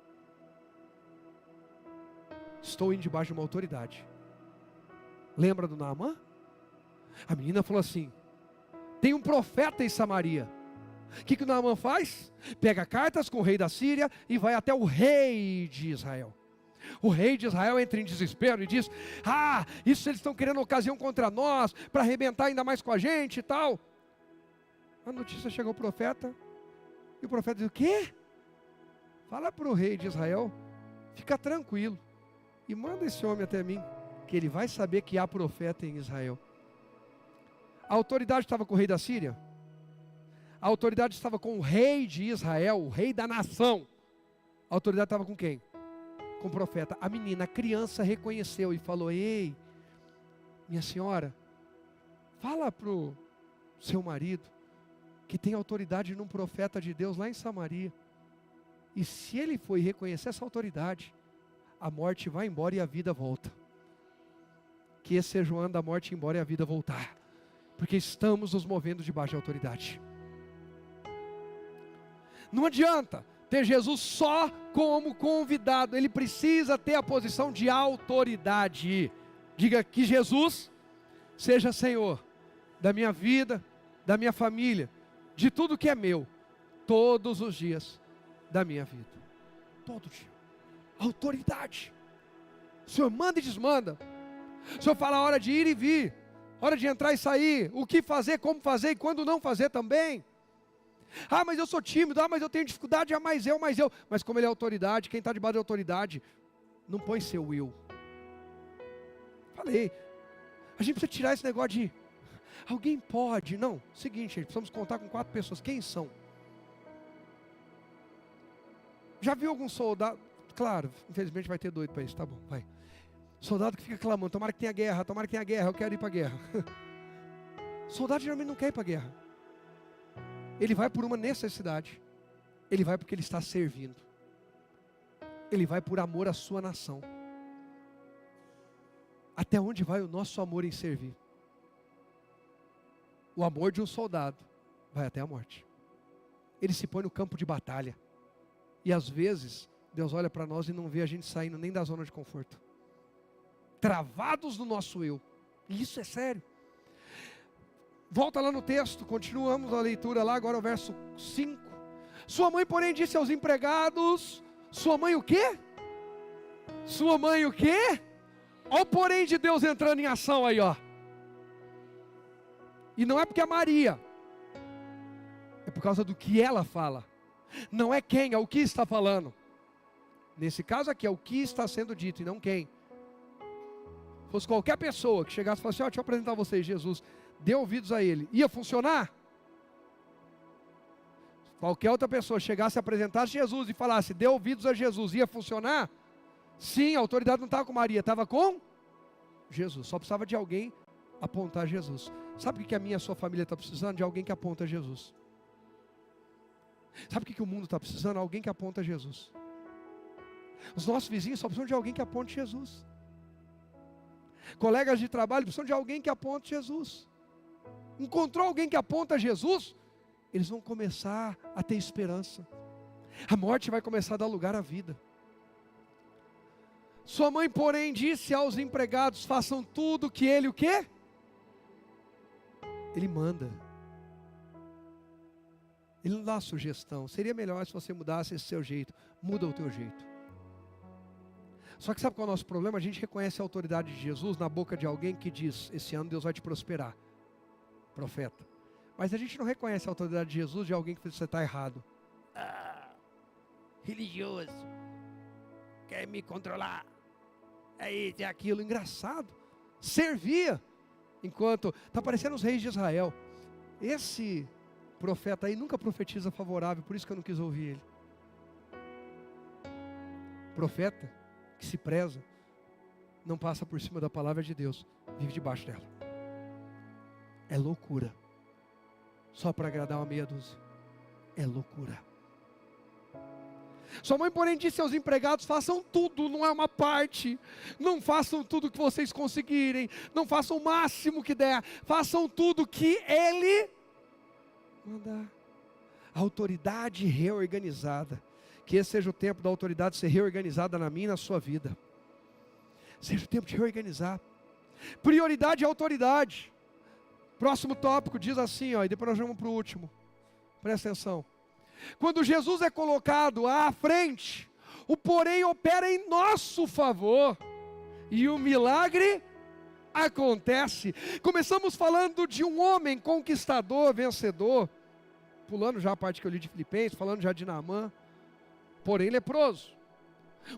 Estou indo debaixo de uma autoridade. Lembra do Naamã? A menina falou assim, tem um profeta em Samaria. O que o Naamã faz? Pega cartas com o rei da Síria e vai até o rei de Israel. O rei de Israel entra em desespero e diz: isso eles estão querendo ocasião contra nós, para arrebentar ainda mais com a gente e tal. A notícia chega ao profeta, e o profeta diz: o quê? Fala para o rei de Israel, fica tranquilo, e manda esse homem até mim, que ele vai saber que há profeta em Israel. A autoridade estava com o rei da Síria, a autoridade estava com o rei de Israel, o rei da nação. A autoridade estava com quem? Com o profeta. A menina, a criança reconheceu e falou: ei, minha senhora, fala para o seu marido que tem autoridade num profeta de Deus lá em Samaria. E se ele for reconhecer essa autoridade, a morte vai embora e a vida volta. Que esse seja o ano da morte ir embora e a vida voltar. Porque estamos nos movendo debaixo de autoridade. Não adianta ter Jesus só como convidado. Ele precisa ter a posição de autoridade. Diga: que Jesus seja Senhor da minha vida, da minha família, de tudo que é meu, todos os dias da minha vida. Todo dia. Autoridade. O Senhor manda e desmanda. O Senhor fala a hora de ir e vir, hora de entrar e sair, o que fazer, como fazer e quando não fazer também. Mas eu sou tímido, mas eu tenho dificuldade, mais eu. Mas como Ele é autoridade, quem está debaixo da autoridade, não põe seu eu. Falei, a gente precisa tirar esse negócio de, alguém pode, não, seguinte, gente, precisamos contar com 4 pessoas, quem são? Já viu algum soldado, claro, infelizmente vai ter doido para isso, tá bom, vai. Soldado que fica clamando: tomara que tenha guerra, eu quero ir para a guerra. Soldado geralmente não quer ir para a guerra. Ele vai por uma necessidade. Ele vai porque ele está servindo. Ele vai por amor à sua nação. Até onde vai o nosso amor em servir? O amor de um soldado vai até a morte. Ele se põe no campo de batalha. E às vezes, Deus olha para nós e não vê a gente saindo nem da zona de conforto. Travados no nosso eu. E isso é sério. Volta lá no texto, continuamos a leitura lá, agora o verso 5. Sua mãe, porém, disse aos empregados, sua mãe o quê? Sua mãe o quê? Olha o porém de Deus entrando em ação aí, ó. E não é porque é Maria, é por causa do que ela fala. Não é quem, é o que está falando. Nesse caso aqui é o que está sendo dito e não quem. Se fosse qualquer pessoa que chegasse e falasse: deixa eu apresentar a vocês Jesus, dê ouvidos a ele, ia funcionar? Qualquer outra pessoa chegasse e apresentasse Jesus e falasse: dê ouvidos a Jesus, ia funcionar? Sim, a autoridade não estava com Maria, estava com Jesus. Só precisava de alguém apontar Jesus. Sabe o que a minha e a sua família está precisando? De alguém que aponta Jesus. Sabe o que o mundo está precisando? Alguém que aponta Jesus. Os nossos vizinhos só precisam de alguém que aponte Jesus. Colegas de trabalho precisam de alguém que aponte Jesus. Encontrou alguém que aponta Jesus, eles vão começar a ter esperança. A morte vai começar a dar lugar à vida. Sua mãe, porém, disse aos empregados: façam tudo que ele o quê? Ele manda. Ele não dá uma sugestão. Seria melhor se você mudasse esse seu jeito. Muda o teu jeito. Só que sabe qual é o nosso problema? A gente reconhece a autoridade de Jesus na boca de alguém que diz: esse ano Deus vai te prosperar. Profeta. Mas a gente não reconhece a autoridade de Jesus de alguém que você está errado. Religioso. Quer me controlar. É isso, é aquilo. Engraçado. Servia. Enquanto está parecendo os reis de Israel. Esse profeta aí nunca profetiza favorável. Por isso que eu não quis ouvir ele. Profeta que se preza, não passa por cima da palavra de Deus, vive debaixo dela. É loucura. Só para agradar uma meia dúzia. É loucura. Sua mãe, porém, disse aos empregados: façam tudo, não é uma parte. Não façam tudo que vocês conseguirem. Não façam o máximo que der. Façam tudo que Ele mandar. Autoridade reorganizada. Que esse seja o tempo da autoridade ser reorganizada na minha e na sua vida. Seja o tempo de reorganizar. Prioridade e autoridade. Próximo tópico diz assim, e depois nós vamos para o último. Presta atenção. Quando Jesus é colocado à frente, O porém opera em nosso favor. E o milagre acontece. Começamos falando de um homem conquistador, vencedor. Pulando já a parte que eu li de Filipenses, falando já de Naamã. Porém leproso.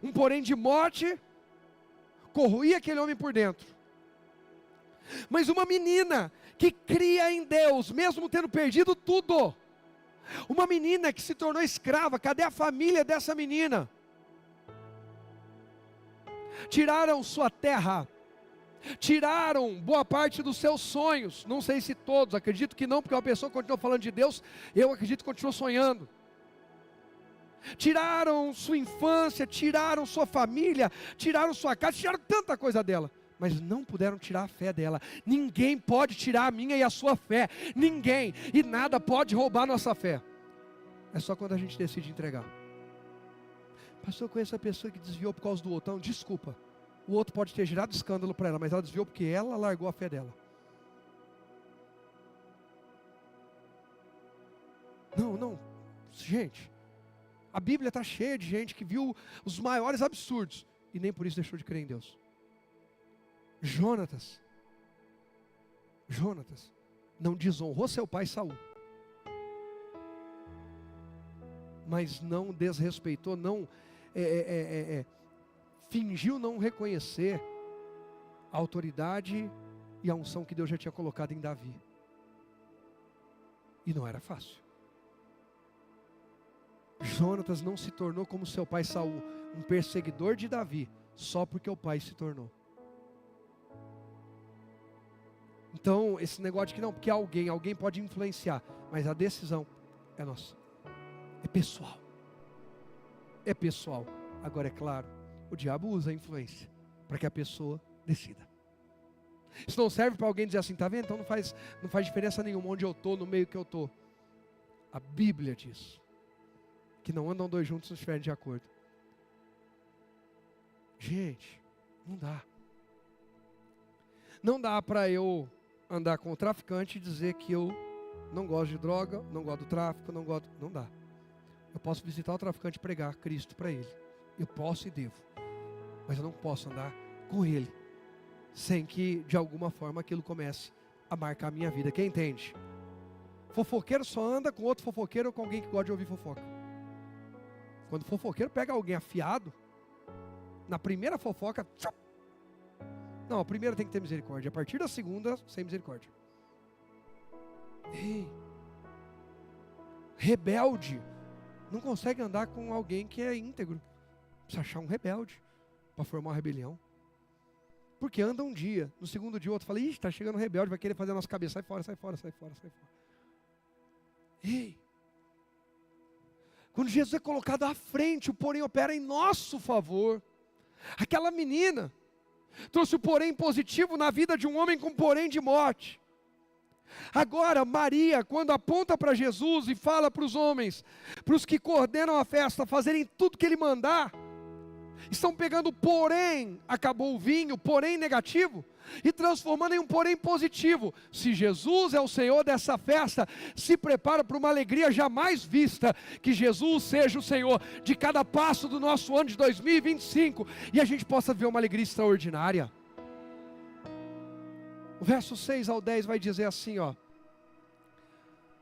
Um porém de morte corroía aquele homem por dentro. Mas uma menina que cria em Deus, mesmo tendo perdido tudo. Uma menina que se tornou escrava. Cadê a família dessa menina? Tiraram sua terra. Tiraram boa parte dos seus sonhos. Não sei se todos, acredito que não, porque uma pessoa continua falando de Deus, eu acredito que continua sonhando. Tiraram sua infância, tiraram sua família, tiraram sua casa, tiraram tanta coisa dela, mas não puderam tirar a fé dela. Ninguém pode tirar a minha e a sua fé, ninguém, e nada pode roubar nossa fé. É só quando a gente decide entregar. Pastor, eu conheço a pessoa que desviou por causa do outro. Não, desculpa, o outro pode ter gerado escândalo para ela, mas ela desviou porque ela largou a fé dela. Não, gente, a Bíblia está cheia de gente que viu os maiores absurdos e nem por isso deixou de crer em Deus. Jonatas não desonrou seu pai Saul, mas não desrespeitou, não fingiu não reconhecer a autoridade e a unção que Deus já tinha colocado em Davi. E não era fácil. Jonatas não se tornou como seu pai Saul, um perseguidor de Davi, só porque o pai se tornou. Então, esse negócio de que não, porque alguém pode influenciar, mas a decisão é nossa. É pessoal. É pessoal. Agora, é claro, o diabo usa a influência para que a pessoa decida. Isso não serve para alguém dizer assim, tá vendo? Então não faz diferença nenhuma onde eu estou, no meio que eu estou. A Bíblia diz que não andam dois juntos se não estiverem de acordo. Gente, não dá. Não dá para eu andar com o traficante e dizer que eu não gosto de droga, não gosto do tráfico, não dá. Eu posso visitar o traficante e pregar Cristo para ele. Eu posso e devo. Mas eu não posso andar com ele sem que de alguma forma aquilo comece a marcar a minha vida. Quem entende? Fofoqueiro só anda com outro fofoqueiro ou com alguém que gosta de ouvir fofoca. Quando o fofoqueiro pega alguém afiado, na primeira fofoca, não, a primeira tem que ter misericórdia. A partir da segunda, sem misericórdia. Ei, rebelde não consegue andar com alguém que é íntegro. Precisa achar um rebelde para formar uma rebelião. Porque anda um dia, no segundo dia o outro fala, ih, está chegando um rebelde, vai querer fazer a nossa cabeça. Sai fora, sai fora, sai fora, sai fora. Ei, quando Jesus é colocado à frente, o porém opera em nosso favor. Aquela menina trouxe o porém positivo na vida de um homem com porém de morte. Agora, Maria, quando aponta para Jesus e fala para os homens, para os que coordenam a festa, fazerem tudo que ele mandar, estão pegando porém, acabou o vinho, porém negativo, e transformando em um porém positivo. Se Jesus é o Senhor dessa festa, se prepara para uma alegria jamais vista, que Jesus seja o Senhor de cada passo do nosso ano de 2025, e a gente possa ver uma alegria extraordinária. O verso 6 ao 10 vai dizer assim,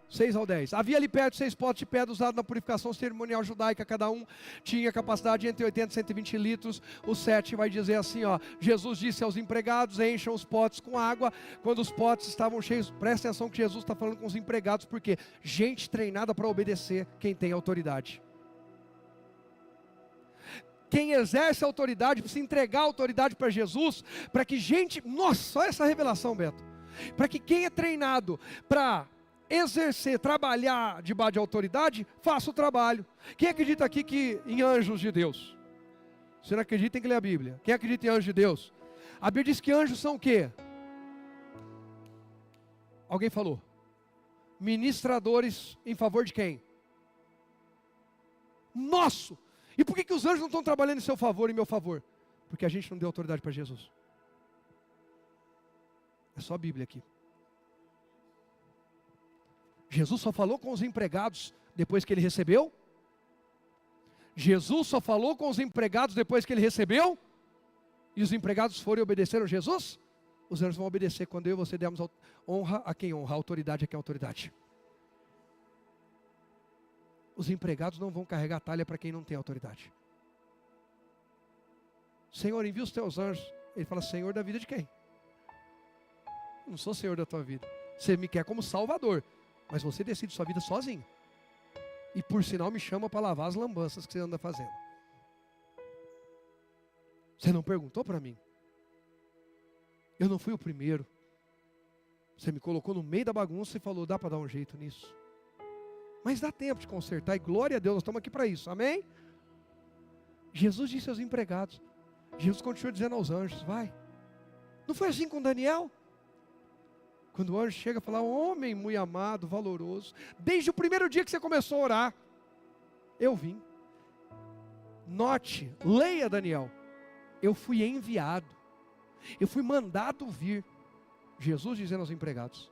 6 ao 10. Havia ali perto 6 potes de pedra usados na purificação cerimonial judaica. Cada um tinha capacidade de entre 80 e 120 litros. O 7 vai dizer assim, Jesus disse aos empregados, encham os potes com água. Quando os potes estavam cheios, presta atenção que Jesus está falando com os empregados, porque gente treinada para obedecer quem tem autoridade. Quem exerce a autoridade precisa entregar a autoridade para Jesus, para que gente, nossa, olha essa revelação, Beto, para que quem é treinado para exercer, trabalhar debaixo de autoridade, faça o trabalho. Quem acredita aqui em anjos de Deus? Você não acredita, tem que ler a Bíblia. Quem acredita em anjos de Deus? A Bíblia diz que anjos são o quê? Alguém falou? Ministradores em favor de quem? Nosso! E por que os anjos não estão trabalhando em seu favor e em meu favor? Porque a gente não deu autoridade para Jesus. É só a Bíblia aqui. Jesus só falou com os empregados depois que ele recebeu Jesus só falou com os empregados depois que ele recebeu? E os empregados foram e obedeceram a Jesus? Os anjos vão obedecer quando eu e você demos honra a quem honra, autoridade a quem autoridade. Os empregados não vão carregar a talha para quem não tem autoridade. Senhor, envia os teus anjos. Ele fala, Senhor da vida de quem? Eu não sou Senhor da tua vida. Você me quer como Salvador, mas você decide sua vida sozinho. E por sinal me chama para lavar as lambanças que você anda fazendo. Você não perguntou para mim. Eu não fui o primeiro. Você me colocou no meio da bagunça e falou, dá para dar um jeito nisso. Mas dá tempo de consertar, e glória a Deus, nós estamos aqui para isso, amém? Jesus disse aos empregados, Jesus continuou dizendo aos anjos, vai. Não foi assim com Daniel? Quando o anjo chega e fala, homem muito amado, valoroso, desde o primeiro dia que você começou a orar, eu vim. Note, leia Daniel, eu fui enviado, eu fui mandado vir. Jesus dizendo aos empregados.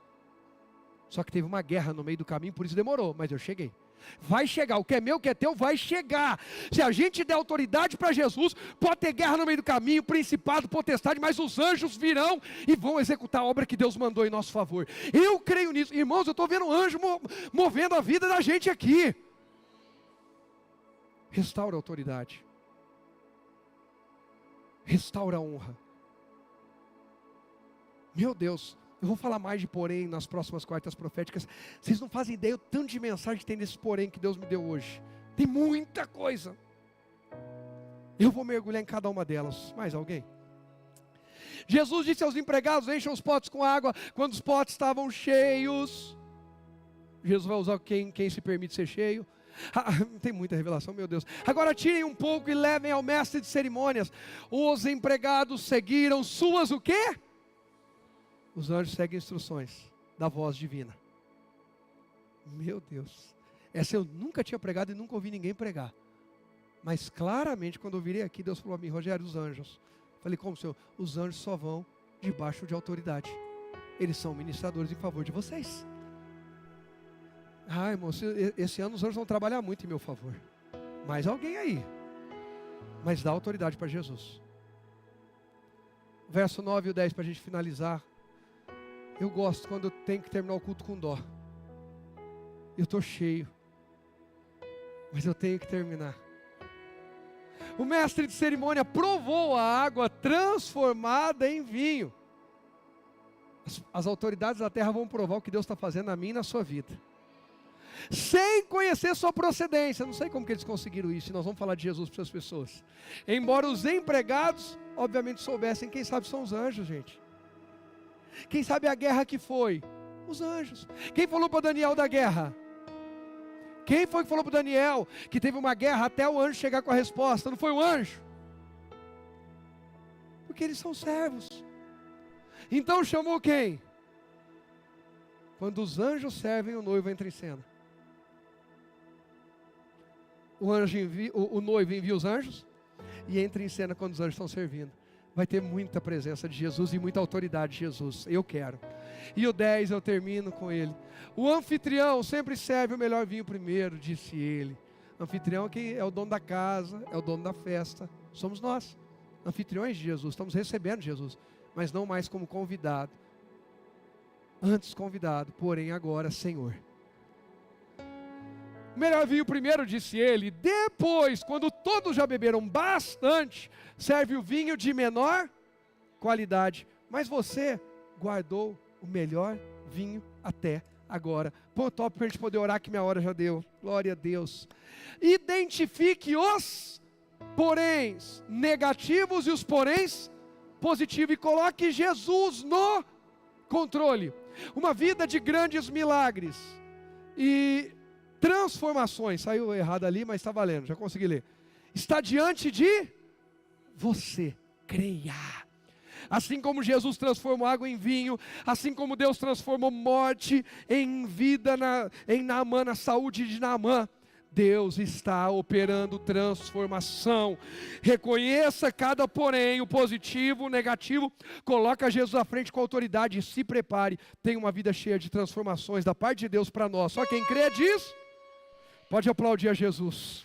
Só que teve uma guerra no meio do caminho, por isso demorou, mas eu cheguei. Vai chegar, o que é meu, o que é teu, vai chegar. Se a gente der autoridade para Jesus, pode ter guerra no meio do caminho, principado, potestade, mas os anjos virão e vão executar a obra que Deus mandou em nosso favor. Eu creio nisso. Irmãos, eu estou vendo um anjo movendo a vida da gente aqui. Restaura a autoridade. Restaura a honra. Meu Deus, eu vou falar mais de porém nas próximas quartas proféticas. Vocês não fazem ideia o tanto de mensagem que tem nesse porém que Deus me deu hoje. Tem muita coisa. Eu vou mergulhar em cada uma delas. Mais alguém? Jesus disse aos empregados, encham os potes com água quando os potes estavam cheios. Jesus vai usar quem se permite ser cheio. Tem muita revelação, meu Deus. Agora tirem um pouco e levem ao mestre de cerimônias. Os empregados seguiram suas o quê? Os anjos seguem instruções da voz divina. Meu Deus. Essa eu nunca tinha pregado e nunca ouvi ninguém pregar. Mas claramente quando eu virei aqui, Deus falou a mim, Rogério, os anjos. Falei, como senhor? Os anjos só vão debaixo de autoridade. Eles são ministradores em favor de vocês. Irmão, esse ano os anjos vão trabalhar muito em meu favor. Mais alguém aí. Mas dá autoridade para Jesus. Verso 9 e o 10 para a gente finalizar. Eu gosto quando eu tenho que terminar o culto com dó. Eu estou cheio. Mas eu tenho que terminar. O mestre de cerimônia provou a água transformada em vinho. As autoridades da terra vão provar o que Deus está fazendo na minha e na sua vida. Sem conhecer sua procedência. Não sei como que eles conseguiram isso. E nós vamos falar de Jesus para as pessoas. Embora os empregados, obviamente, soubessem. Quem sabe são os anjos, gente. Quem sabe a guerra que foi? Os anjos. Quem falou para Daniel da guerra? Quem foi que falou para Daniel que teve uma guerra até o anjo chegar com a resposta? Não foi o anjo? Porque eles são servos. Então chamou quem? Quando os anjos servem, o noivo entra em cena. O noivo envia os anjos e entra em cena quando os anjos estão servindo. Vai ter muita presença de Jesus e muita autoridade de Jesus. Eu quero. E o 10 eu termino com ele. O anfitrião sempre serve o melhor vinho primeiro, disse ele. Anfitrião que é o dono da casa, é o dono da festa. Somos nós, anfitriões de Jesus. Estamos recebendo Jesus, mas não mais como convidado. Antes convidado, porém agora Senhor. O melhor vinho primeiro, disse ele. Depois, quando todos já beberam bastante, serve o vinho de menor qualidade. Mas você guardou o melhor vinho até agora. Pô, top para a gente poder orar que minha hora já deu. Glória a Deus. Identifique os poréns negativos e os poréns positivos. E coloque Jesus no controle. Uma vida de grandes milagres e transformações. Saiu errado ali, mas está valendo, já consegui ler. Está diante de você. Creia. Assim como Jesus transformou água em vinho, assim como Deus transformou morte em vida em Naamã, na saúde de Naamã, Deus está operando transformação. Reconheça cada porém, o positivo, o negativo, coloca Jesus à frente com autoridade e se prepare. Tenha uma vida cheia de transformações da parte de Deus para nós. Só quem crê diz, pode aplaudir a Jesus.